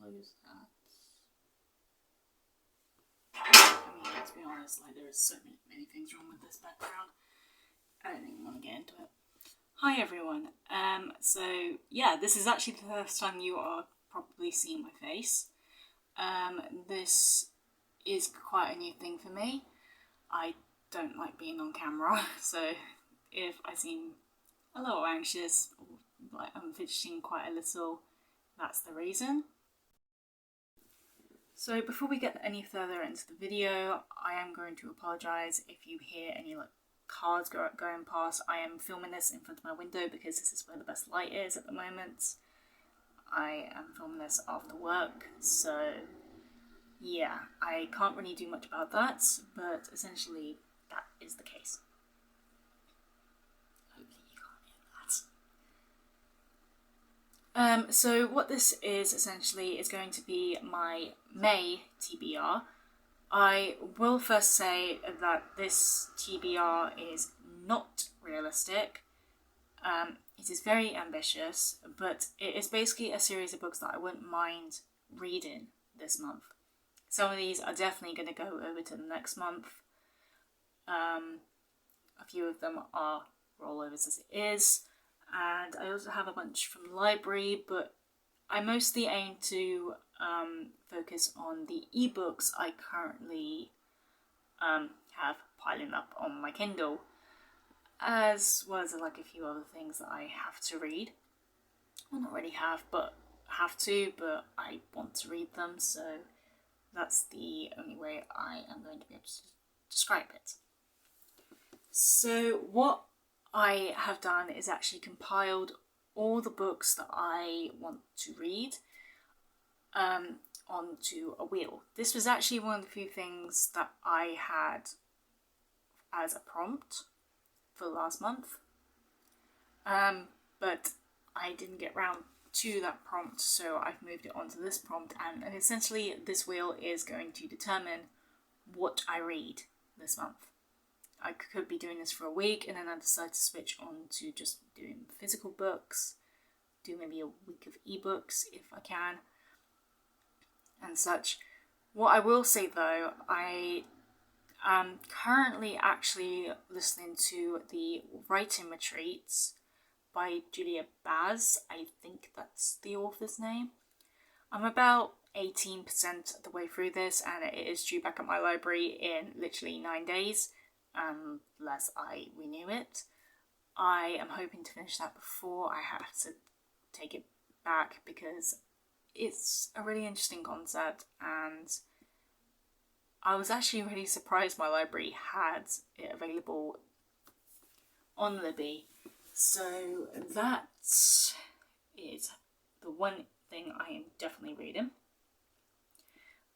close that. I mean, let's be honest, like there is so many things wrong with this background. I don't even want to get into it. Hi everyone. So yeah, this is actually the first time you are probably seeing my face. This is quite a new thing for me. I don't like being on camera, so if I seem a little anxious or like I'm fidgeting quite a little, that's the reason. So before we get any further into the video, I am going to apologise if you hear any like cars going past. I am filming this in front of my window because this is where the best light is at the moment. I am filming this after work, so yeah, I can't really do much about that, but essentially that is the case. Hopefully you can't hear that. So what this is essentially is going to be my May TBR. I will first say that this TBR is not realistic. It is very ambitious, but it is basically a series of books that I wouldn't mind reading this month. Some of these are definitely going to go over to the next month. A few of them are rollovers as it is, and I also have a bunch from the library, but I mostly aim to focus on the ebooks I currently have piling up on my Kindle, as well as like a few other things that I have to read. Well, not really have to, but I want to read them, so that's the only way I am going to be able to describe it. So what I have done is actually compiled all the books that I want to read onto a wheel. This was actually one of the few things that I had as a prompt for last month, but I didn't get round to that prompt, so I've moved it onto this prompt, and essentially this wheel is going to determine what I read this month. I could be doing this for a week and then I decide to switch on to just doing physical books, do maybe a week of ebooks if I can, and such. What I will say though, I am currently actually listening to the Writing Retreats by Julia Baz. I think that's the author's name. I'm about 18% of the way through this, and it is due back at my library in literally 9 days, unless I renew it. I am hoping to finish that before I have to take it back, because it's a really interesting concept, and I was actually really surprised my library had it available on Libby. So that is the one thing I am definitely reading.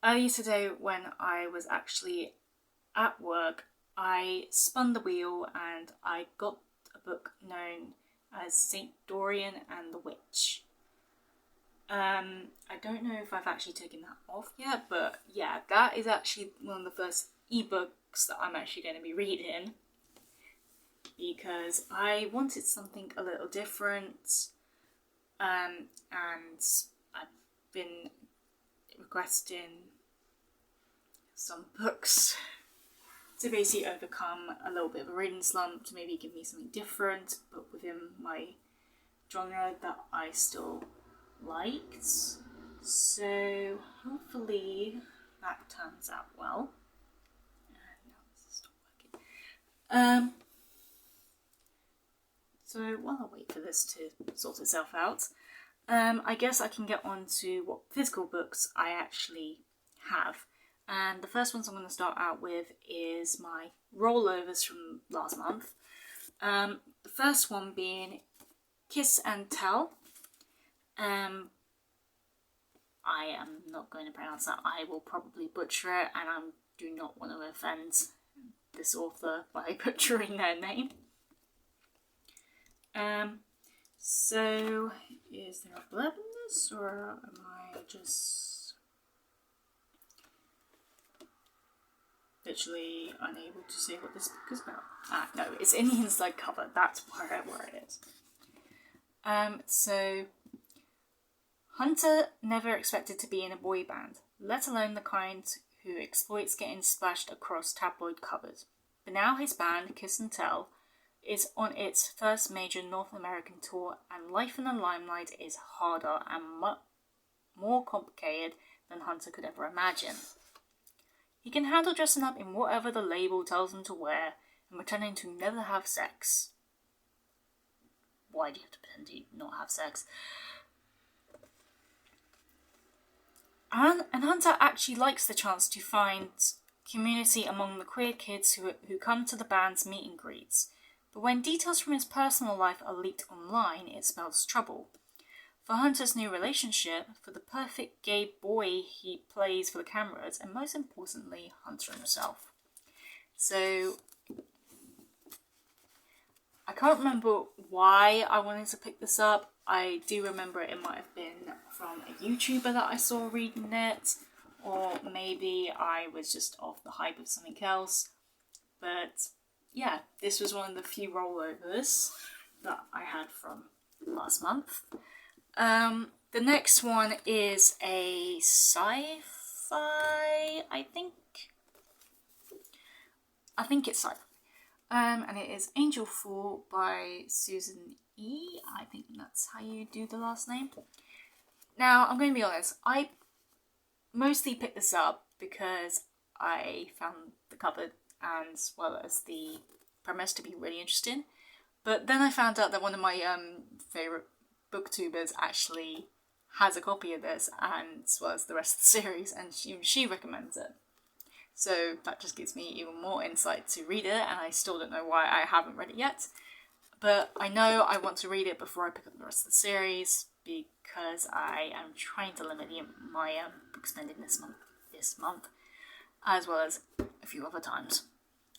Earlier today, when I was actually at work, I spun the wheel and I got a book known as St. Dorian and the Witch. I don't know if I've actually taken that off yet, but yeah, that is actually one of the first ebooks that I'm actually going to be reading, because I wanted something a little different, and I've been requesting some books to basically overcome a little bit of a reading slump, to maybe give me something different, but within my genre that I still liked. So hopefully that turns out well. And now this is not working. So while I wait for this to sort itself out, I guess I can get on to what physical books I actually have. And the first ones I'm going to start out with is my rollovers from last month. The first one being Kiss and Tell. I am not going to pronounce that. I will probably butcher it, and I do not want to offend this author by butchering their name. So is there a blurb in this, or am I just literally unable to say what this book is about? No, it's in the inside cover. That's where it is. So Hunter never expected to be in a boy band, let alone the kind who exploits getting splashed across tabloid covers. But now his band, Kiss and Tell, is on its first major North American tour, and life in the limelight is harder and more complicated than Hunter could ever imagine. He can handle dressing up in whatever the label tells him to wear and pretending to never have sex. Why do you have to pretend to not have sex? And Hunter actually likes the chance to find community among the queer kids who come to the band's meet and greets. But when details from his personal life are leaked online, it spells trouble. For Hunter's new relationship, for the perfect gay boy he plays for the cameras, and most importantly, Hunter himself. So, I can't remember why I wanted to pick this up. I do remember it might have been from a YouTuber that I saw reading it, or maybe I was just off the hype of something else. But yeah, this was one of the few rollovers that I had from last month. The next one is a sci-fi, I think it's sci-fi. And it is Angel Fall by Susan E. I think that's how you do the last name. Now, I'm going to be honest, I mostly picked this up because I found the cover as well as the premise to be really interesting. But then I found out that one of my favourite booktubers actually has a copy of this, and as well as the rest of the series, and she recommends it. So that just gives me even more insight to read it, and I still don't know why I haven't read it yet. But I know I want to read it before I pick up the rest of the series, because I am trying to limit my book spending this month, as well as a few other times.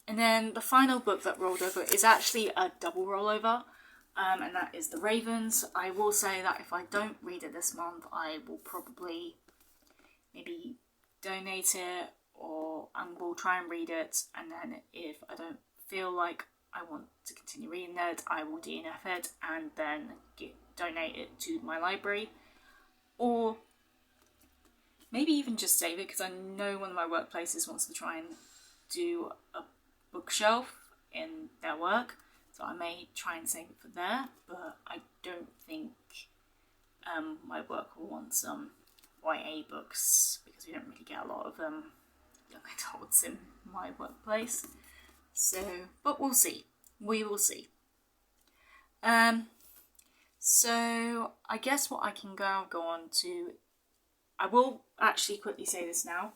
And then the final book that rolled over is actually a double rollover, and that is The Ravens. I will say that if I don't read it this month, I will probably maybe donate it, or I will try and read it, and then if I don't feel like I want to continue reading it, I will DNF it and then donate it to my library, or maybe even just save it, because I know one of my workplaces wants to try and do a bookshelf in their work, so I may try and save it for there, but I don't think my work will want some YA books, because we don't really get a lot of young adults in my workplace. So, but we'll see. We will see. So I guess what I can go on to, I will actually quickly say this now.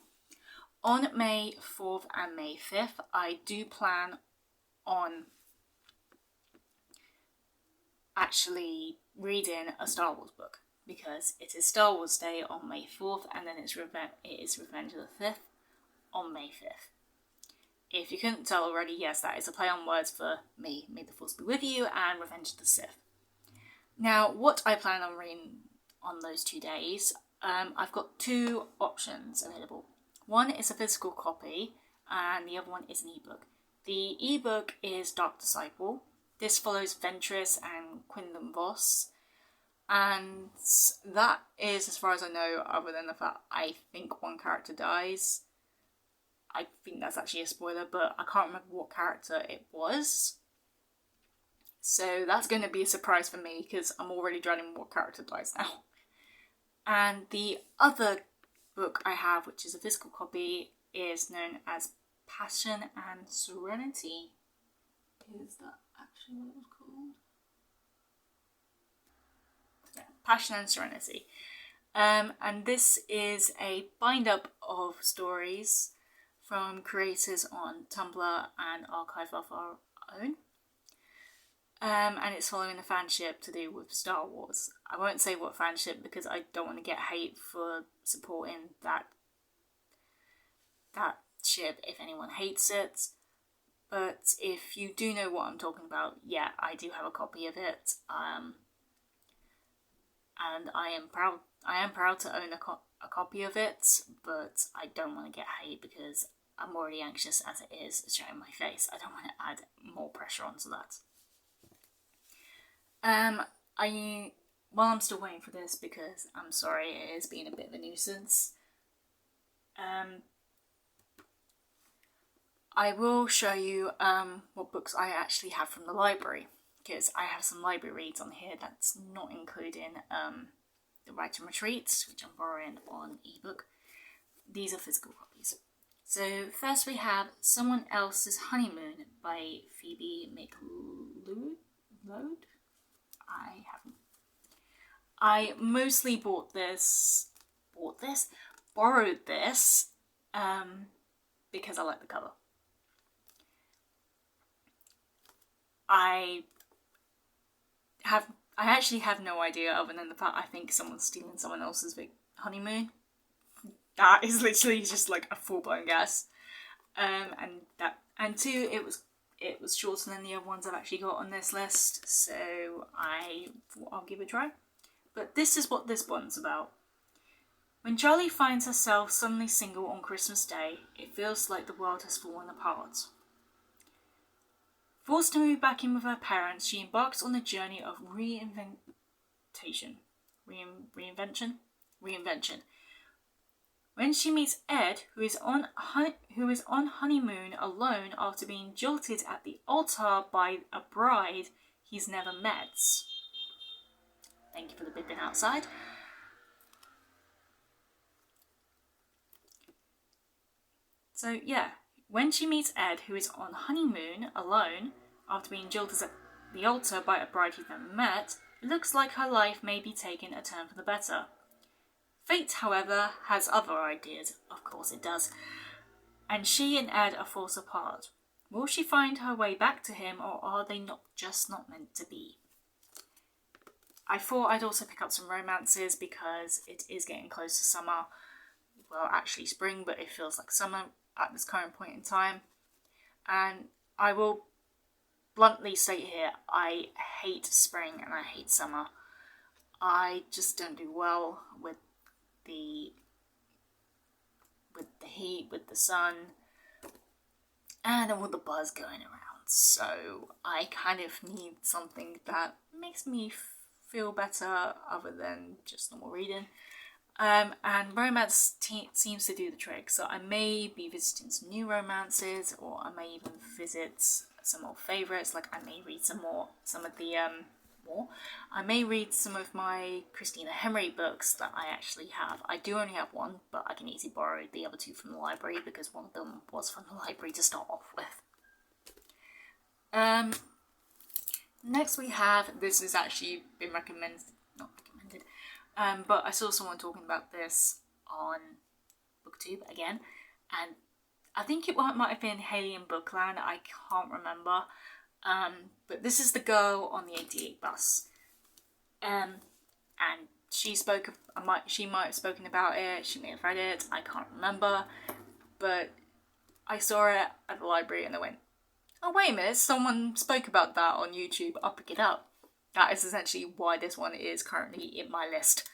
On May 4th and May 5th, I do plan on actually reading a Star Wars book, because it is Star Wars Day on May 4th, and then it is Revenge of the 5th on May 5th. If you couldn't tell already, yes, that is a play on words for May the Force be with you, and Revenge of the Sith. Now, what I plan on reading on those 2 days, I've got 2 options available. One is a physical copy, and the other one is an ebook. The ebook is Dark Disciple. This follows Ventress and Quinlan Voss, and that is, as far as I know, other than the fact I think one character dies. I think that's actually a spoiler, but I can't remember what character it was. So that's going to be a surprise for me, because I'm already dreading what character dies now. And the other book I have, which is a physical copy, is known as Passion and Serenity. Is that actually what it was called? Yeah, Passion and Serenity. And this is a bind-up of stories from creators on Tumblr and Archive of Our Own. And it's following a fanship to do with Star Wars. I won't say what fanship, because I don't want to get hate for supporting that ship if anyone hates it. But if you do know what I'm talking about, yeah, I do have a copy of it. And I am proud to own a copy of it, but I don't want to get hate, because I'm already anxious as it is showing my face. I don't want to add more pressure onto that. while I'm still waiting for this, because I'm sorry it is being a bit of a nuisance, I will show you what books I actually have from the library, because I have some library reads on here that's not including the Writing Retreats, which I'm borrowing on ebook. These are physical copies. So first we have Someone Else's Honeymoon by Phoebe McLeod. I mostly borrowed this because I like the cover. I actually have no idea, other than the fact I think someone's stealing someone else's honeymoon. That is literally just like a full-blown guess. And two, it was shorter than the other ones I've actually got on this list, so I thought I'll give it a try. But this is what this one's about. When Charlie finds herself suddenly single on Christmas Day, it feels like the world has fallen apart. Forced to move back in with her parents, she embarks on a journey of reinvention. When she meets Ed, who is on honeymoon alone after being jilted at the altar by a bride he's never met. Thank you for the bipping outside. So yeah, when she meets Ed, who is on honeymoon alone after being jilted at the altar by a bride he's never met, it looks like her life may be taking a turn for the better. Fate, however, has other ideas. Of course it does. And she and Ed are forced apart. Will she find her way back to him, or are they not meant to be? I thought I'd also pick up some romances because it is getting close to summer. Well, actually spring, but it feels like summer at this current point in time. And I will bluntly state here, I hate spring and I hate summer. I just don't do well with the heat, with the sun, and all the buzz going around. So I kind of need something that makes me feel better other than just normal reading. And romance seems to do the trick. So I may be visiting some new romances, or I may even visit some old favourites. Like I may read I may read some of my Christina Henry books that I actually have. I do only have one, but I can easily borrow the other two from the library because one of them was from the library to start off with. Next we have, this has actually been not recommended, but I saw someone talking about this on BookTube again, and I think it might have been Haley in Bookland, I can't remember. But this is The Girl on the 88 Bus. And she might have spoken about it, she may have read it, I can't remember. But I saw it at the library and I went, oh wait a minute, someone spoke about that on YouTube, I'll pick it up. That is essentially why this one is currently in my list.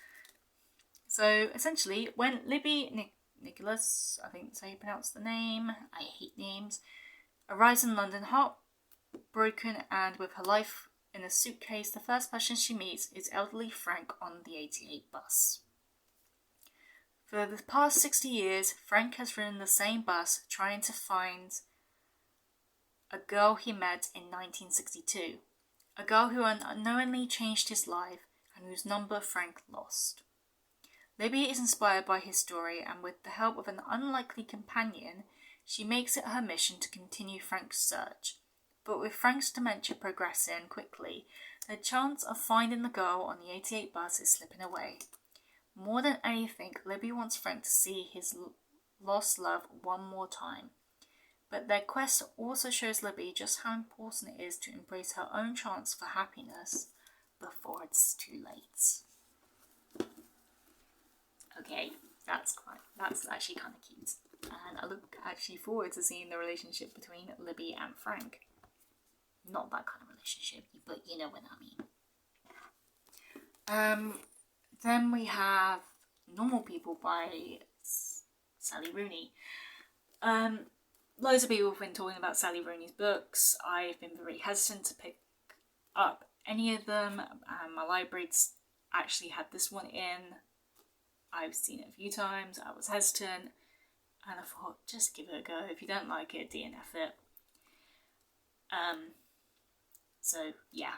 So essentially, when Libby Nicholas, I think that's how you pronounce the name, I hate names, arrives in London heartbroken and with her life in a suitcase, the first person she meets is elderly Frank on the 88 bus. For the past 60 years, Frank has ridden the same bus trying to find a girl he met in 1962, a girl who unknowingly changed his life and whose number Frank lost. Libby is inspired by his story, and with the help of an unlikely companion, she makes it her mission to continue Frank's search. But with Frank's dementia progressing quickly, the chance of finding the girl on the 88 bus is slipping away. More than anything, Libby wants Frank to see his lost love one more time. But their quest also shows Libby just how important it is to embrace her own chance for happiness before it's too late. Okay, that's actually kind of cute. And I look actually forward to seeing the relationship between Libby and Frank. Not that kind of relationship, but you know what I mean. Then we have Normal People by Sally Rooney. Loads of people have been talking about Sally Rooney's books. I've been very hesitant to pick up any of them. My library's actually had this one in. I've seen it a few times. I was hesitant, and I thought, just give it a go. If you don't like it, DNF it. So yeah,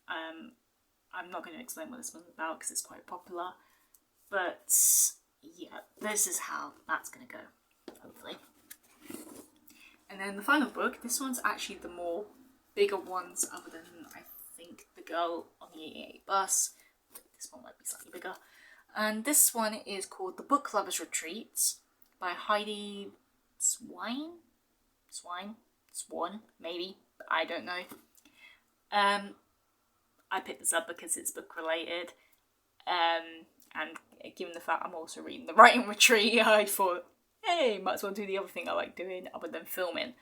I'm not going to explain what this one's about because it's quite popular. But yeah, this is how that's going to go, hopefully. And then the final book, this one's actually the more bigger ones, other than, I think, The Girl on the 88 Bus. This one might be slightly bigger. And this one is called The Book Lovers Retreat by Heidi Swan, maybe. I don't know. I picked this up because it's book related. And given the fact I'm also reading The Writing Retreat, I thought, hey, might as well do the other thing I like doing other than filming.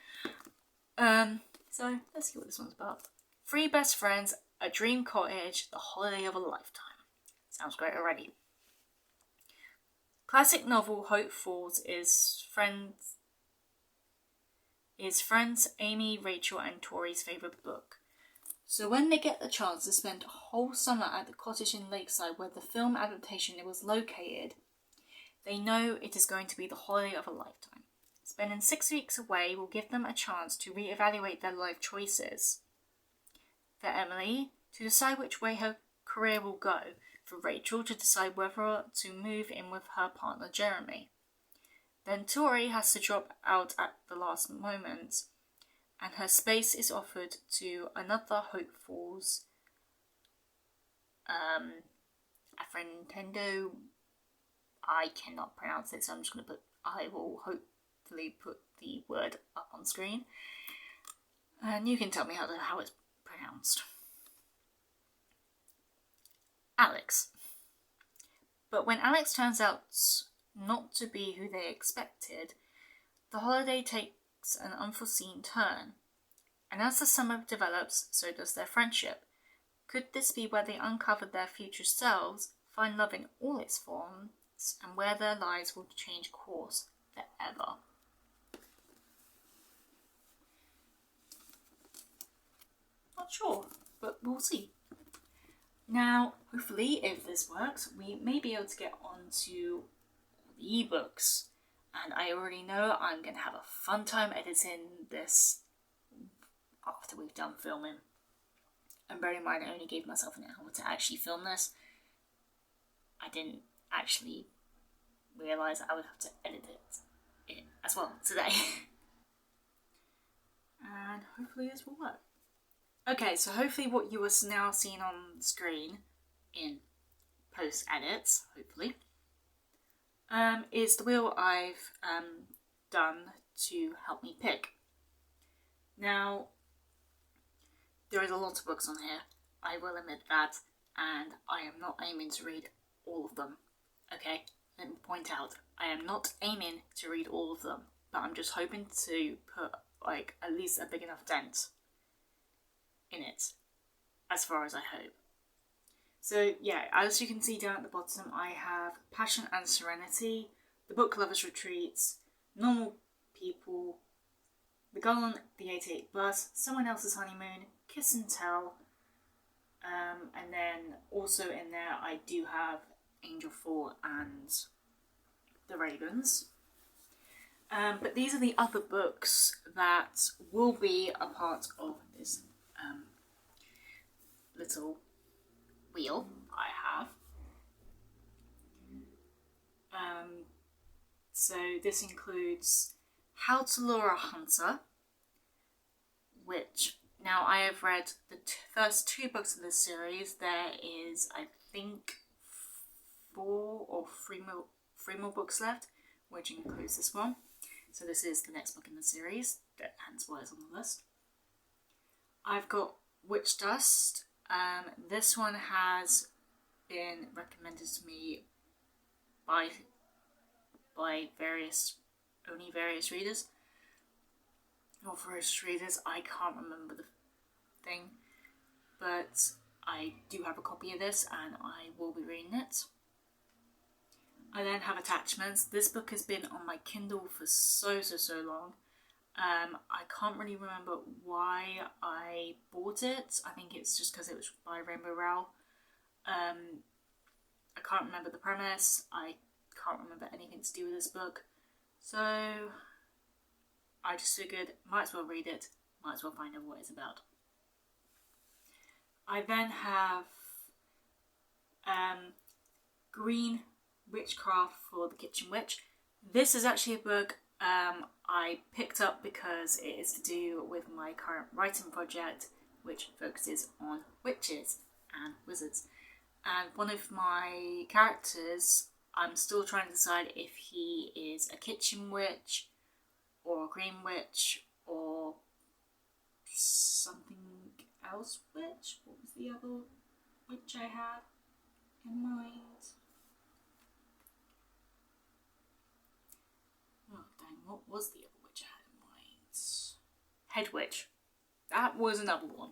So let's see what this one's about. 3 best friends, a dream cottage, the holiday of a lifetime. Sounds great already. Classic novel Hopefuls is friends Amy, Rachel and Tori's favourite book. So when they get the chance to spend a whole summer at the cottage in Lakeside where the film adaptation was located, they know it is going to be the holiday of a lifetime. Spending 6 weeks away will give them a chance to reevaluate their life choices. For Emily, to decide which way her career will go. For Rachel, to decide whether to move in with her partner Jeremy. Then Tori has to drop out at the last moment, and her space is offered to another Hopefuls, a friend Nintendo. I cannot pronounce it, so I'm just going to I will hopefully put the word up on screen. And you can tell me how it's pronounced. Alex. But when Alex turns out not to be who they expected, the holiday takes an unforeseen turn. And as the summer develops, so does their friendship. Could this be where they uncover their future selves, find love in all its forms, and where their lives will change course forever? Not sure, but we'll see. Now, hopefully, if this works, we may be able to get onto the ebooks. And I already know I'm going to have a fun time editing this after we've done filming. And bear in mind, I only gave myself an hour to actually film this. I didn't actually realise I would have to edit it as well today. And hopefully this will work. Okay, so hopefully what you are now seeing on the screen in post-edits, hopefully, is the wheel I've done to help me pick. Now, there is a lot of books on here, I will admit that, and I am not aiming to read all of them. Okay, let me point out, I am not aiming to read all of them, but I'm just hoping to put like at least a big enough dent in it, as far as I hope. So yeah, as you can see down at the bottom, I have Passion and Serenity, The Book Lovers Retreats, Normal People, The Girl on the 88 Bus, Someone Else's Honeymoon, Kiss and Tell, and then also in there I do have Angel Fall and The Ravens. But these are the other books that will be a part of this little wheel I have. So this includes How to Lure a Hunter, which now I have read the first 2 books of this series. There is, I think, 4 or 3 more books left, which includes this one. So this is the next book in the series, hence why it's on the list. I've got Witch Dust. This one has been recommended to me by various readers. Not various readers, I can't remember the thing. But I do have a copy of this and I will be reading it. I then have Attachments. This book has been on my Kindle for so long. I can't really remember why I bought it. I think it's just because it was by Rainbow Rowell. I can't remember the premise. I can't remember anything to do with this book. So I just figured, might as well read it, might as well find out what it's about. I then have Green Witchcraft for the Kitchen Witch. This is actually a book I picked up because it is to do with my current writing project, which focuses on witches and wizards. And one of my characters, I'm still trying to decide if he is a kitchen witch or a green witch or something else witch. What was the other witch I had in mind? Oh dang, what was the other witch I had in mind? Head witch. That was another one.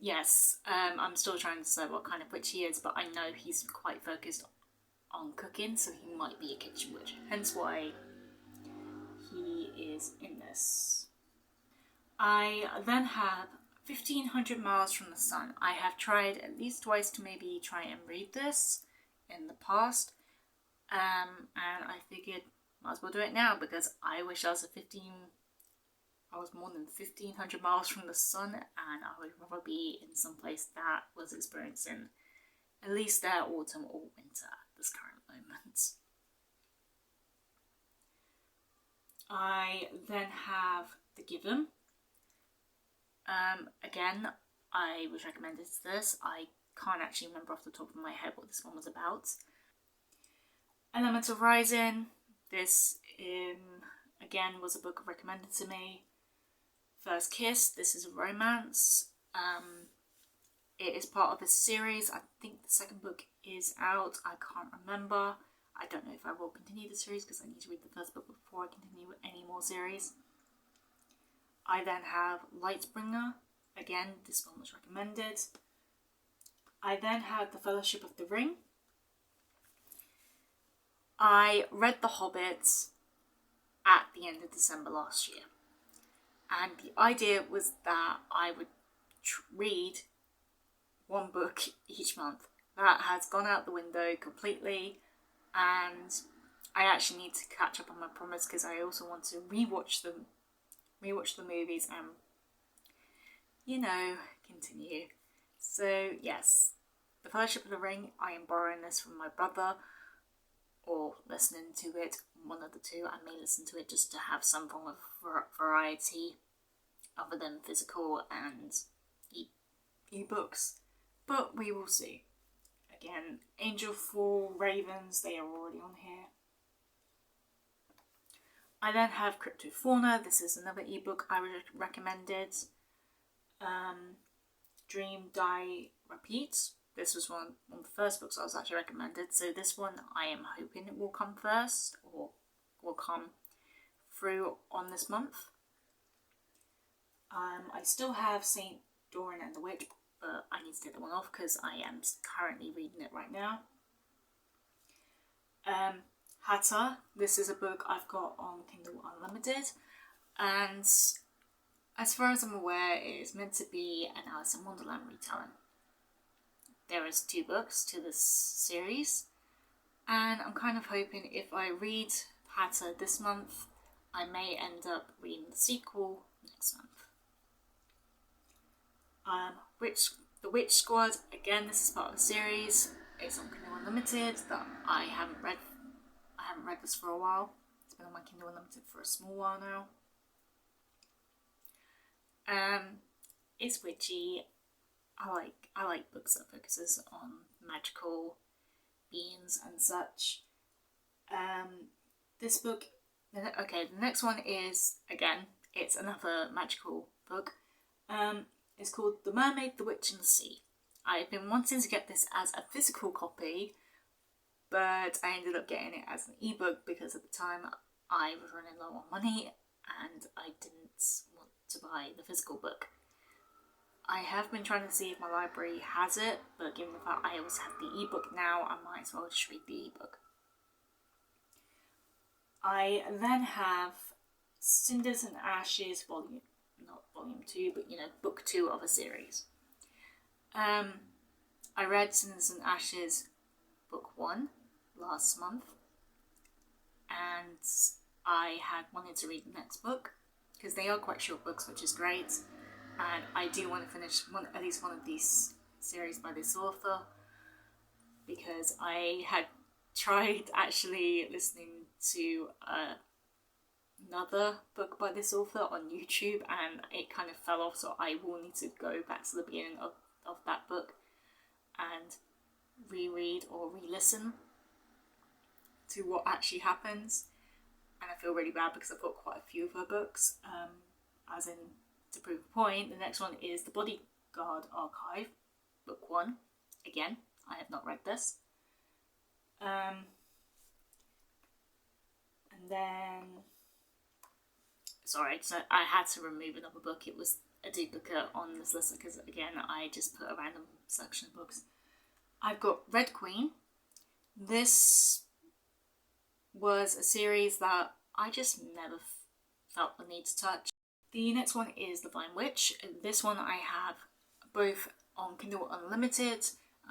Yes, I'm still trying to decide what kind of witch he is, but I know he's quite focused on cooking, so he might be a kitchen witch. Hence why he is in this. I then have 1500 Miles from the Sun. I have tried at least twice to maybe try and read this in the past, and I figured might as well do it now because I wish I was more than 1500 miles from the sun, and I would rather be in some place that was experiencing at least their autumn or winter at this current moment. I then have The Given. Again, I was recommended this. I can't actually remember off the top of my head what this one was about. Elemental Rising. This, again, was a book recommended to me. First Kiss. This is a romance. It is part of a series. I think the second book is out. I can't remember. I don't know if I will continue the series because I need to read the first book before I continue with any more series. I then have Lightbringer. Again, this one was recommended. I then have The Fellowship of the Ring. I read The Hobbit at the end of December last year. And the idea was that I would read one book each month. That has gone out the window completely, and I actually need to catch up on my promise because I also want to rewatch the movies and, continue. So yes, The Fellowship of the Ring, I am borrowing this from my brother or listening to it, one of the two. I may listen to it just to have some form of variety other than physical and ebooks, but we will see. Again, Angel Fall, Ravens, they are already on here. I then have Cryptofauna. This is another ebook I would recommended. Dream, Die, Repeat. This was one of the first books I was actually recommended. So this one I am hoping it will come first or will come through on this month. I still have St. Doran and the Witch, but I need to take that one off because I am currently reading it right now. Hatter. This is a book I've got on Kindle Unlimited, and as far as I'm aware, it is meant to be an Alice in Wonderland retelling. There is 2 books to this series, and I'm kind of hoping if I read Hatter this month, I may end up reading the sequel next month. The Witch Squad. Again, this is part of a series. It's on Kindle Unlimited that I haven't read this for a while. It's been on my Kindle Unlimited for a small while now. It's witchy. I like books that focuses on magical beings and such. This book, the next one is, again, it's another magical book. It's called The Mermaid, the Witch and the Sea. I've been wanting to get this as a physical copy, but I ended up getting it as an ebook because at the time I was running low on money and I didn't want to buy the physical book. I have been trying to see if my library has it, but given the fact I always have the ebook now, I might as well just read the ebook. I then have Cinders and Ashes, not volume 2, but book 2 of a series. I read Cinders and Ashes book 1 last month, and I had wanted to read the next book because they are quite short books, which is great, and I do want to finish at least one of these series by this author, because I had tried actually listening to another book by this author on YouTube, and it kind of fell off, so I will need to go back to the beginning of that book and reread or re-listen to what actually happens. And I feel really bad because I've got quite a few of her books. As in, to prove a point, the next one is The Bodyguard Archive, book 1. Again, I have not read this. And then, sorry, so I had to remove another book. It was a duplicate on this list because, again, I just put a random selection of books. I've got Red Queen. This was a series that I just never felt the need to touch. The next one is The Vine Witch. This one I have both on Kindle Unlimited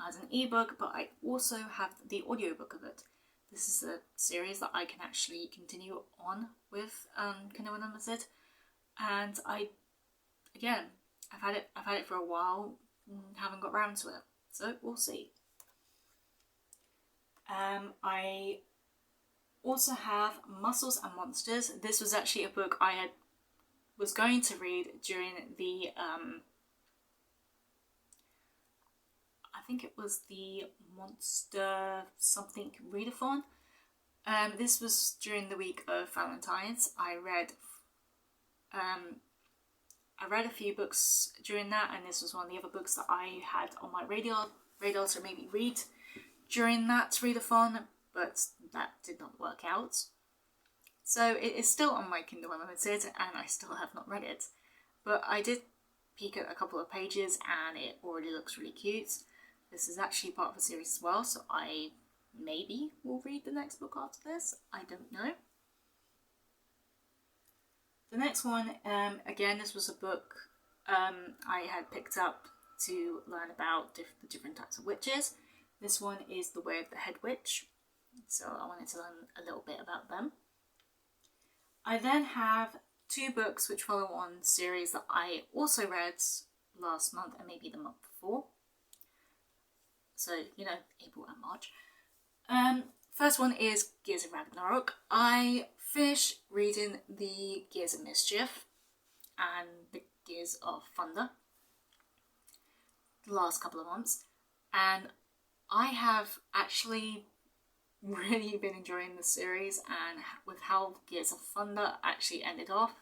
as an ebook, but I also have the audiobook of it. This is a series that I can actually continue on with Kindle Unlimited, and I've had it for a while, haven't got round to it, so we'll see. I also have Muscles and Monsters. This was actually a book I was going to read during the I think it was the Monster something readathon. This was during the week of Valentine's. I read a few books during that, and this was one of the other books that I had on my radar to maybe read during that readathon, but that did not work out. So it is still on my Kindle Unlimited, and I still have not read it. But I did peek at a couple of pages, and it already looks really cute. This is actually part of a series as well, so I maybe will read the next book after this. I don't know. The next one, again, this was a book I had picked up to learn about the different types of witches. This one is The Way of the Head Witch, so I wanted to learn a little bit about them. I then have 2 books which follow on series that I also read last month and maybe the month before. So, April and March. First one is Gears of Ragnarok. I finished reading the Gears of Mischief and the Gears of Thunder the last couple of months, and I have actually really been enjoying the series, and with how Gears of Thunder actually ended off,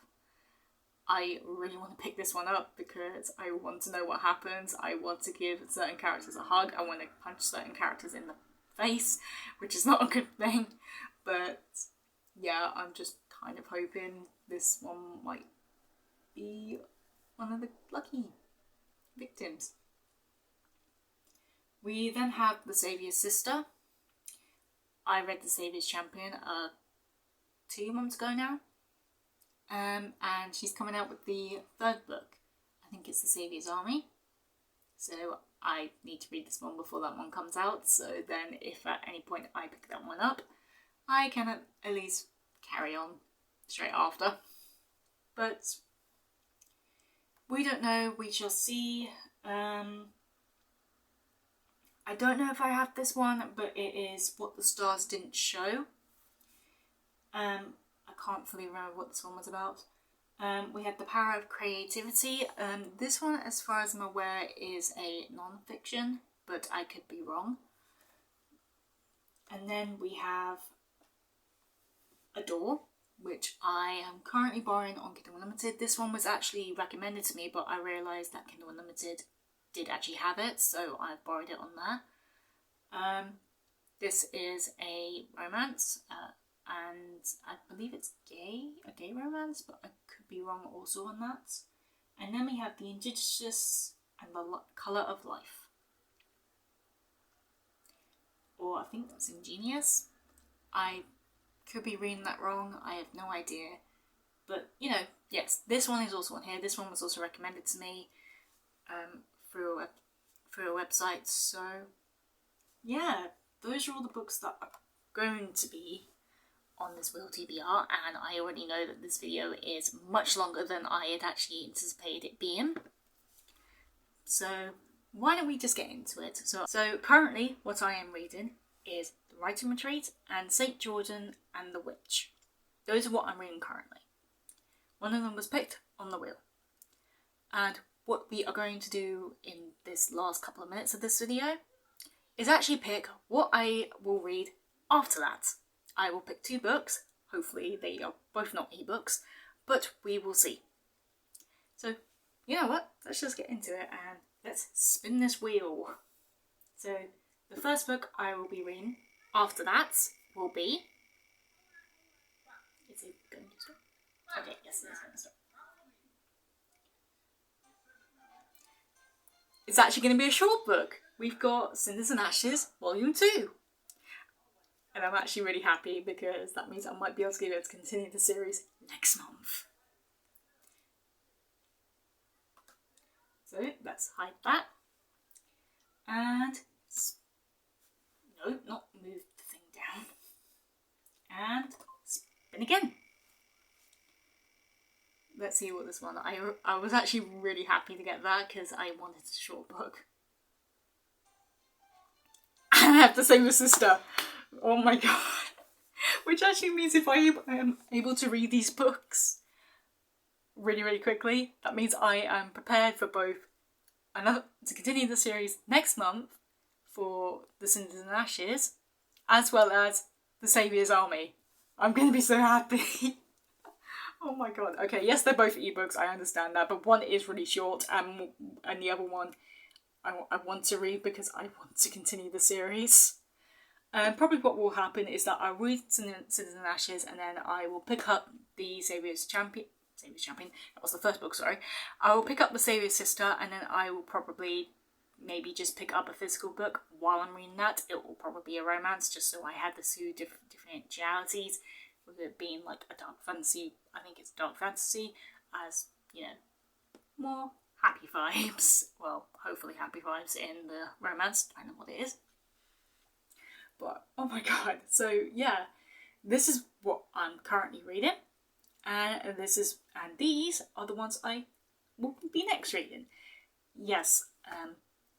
I really want to pick this one up because I want to know what happens. I want to give certain characters a hug. I want to punch certain characters in the face, which is not a good thing. But yeah, I'm just kind of hoping this one might be one of the lucky victims. We then have The Saviour's Sister. I read The Saviour's Champion 2 months ago now. And she's coming out with the 3rd book. I think it's The Saviour's Army. So I need to read this one before that one comes out. So then if at any point I pick that one up, I can at least carry on straight after. But we don't know. We shall see. I don't know if I have this one, but it is What the Stars Didn't Show. I can't fully remember what this one was about. We had The Power of Creativity. This one, as far as I'm aware, is a non-fiction, but I could be wrong. And then we have Adore, which I am currently borrowing on Kindle Unlimited. This one was actually recommended to me, but I realised that Kindle Unlimited did actually have it, so I've borrowed it on there. This is a romance, and I believe it's a gay romance, but I could be wrong also on that. And then we have The Indigenous and the Colour of Life. Or I think that's Ingenious. I could be reading that wrong, I have no idea. But, yes, this one is also on here. This one was also recommended to me through a website. So, yeah, those are all the books that are going to be on this wheel TBR, and I already know that this video is much longer than I had actually anticipated it being. So why don't we just get into it? So currently what I am reading is The Writing Retreat and St. Jordan and the Witch. Those are what I'm reading currently. One of them was picked on the wheel. And what we are going to do in this last couple of minutes of this video is actually pick what I will read after that. I will pick 2 books. Hopefully they are both not ebooks, but we will see. So, you know what? Let's just get into it and let's spin this wheel. So, the first book I will be reading after that will be... Is it going to stop? Okay, yes, it is going to stop. It's actually going to be a short book. We've got Cinders and Ashes, Volume 2. And I'm actually really happy because that means I might be able to continue the series next month. So let's hide that. And no, not move the thing down. And spin again. Let's see what this one. I was actually really happy to get that because I wanted a short book. And I have the same with Sister. Oh my god. Which actually means if I am able to read these books really, really quickly, that means I am prepared for both to continue the series next month for The Cinders and Ashes, as well as The Saviour's Army. I'm going to be so happy. Oh my god. Okay, yes, they're both ebooks, I understand that, but one is really short and the other one I want to read because I want to continue the series. Probably what will happen is that I'll read Cinders and Ashes and then I will pick up the Saviour's Champion. That was the first book, sorry. I will pick up the Saviour's Sister and then I will probably maybe just pick up a physical book while I'm reading that. It will probably be a romance just so I have the 2 differentialities, with it being like a dark fantasy. I think it's dark fantasy as, you know, more happy vibes. Well, hopefully happy vibes in the romance, depending on what it is. But, oh my god, so yeah, this is what I'm currently reading, and these are the ones I will be next reading. Yes,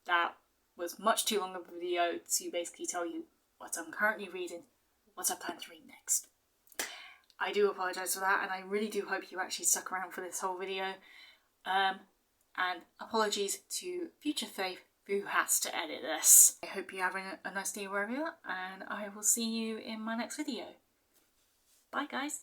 that was much too long of a video to basically tell you what I'm currently reading, what I plan to read next. I do apologise for that, and I really do hope you actually stuck around for this whole video, and apologies to Future Faith, who has to edit this. I hope you're having a nice day wherever you are, and I will see you in my next video. Bye guys!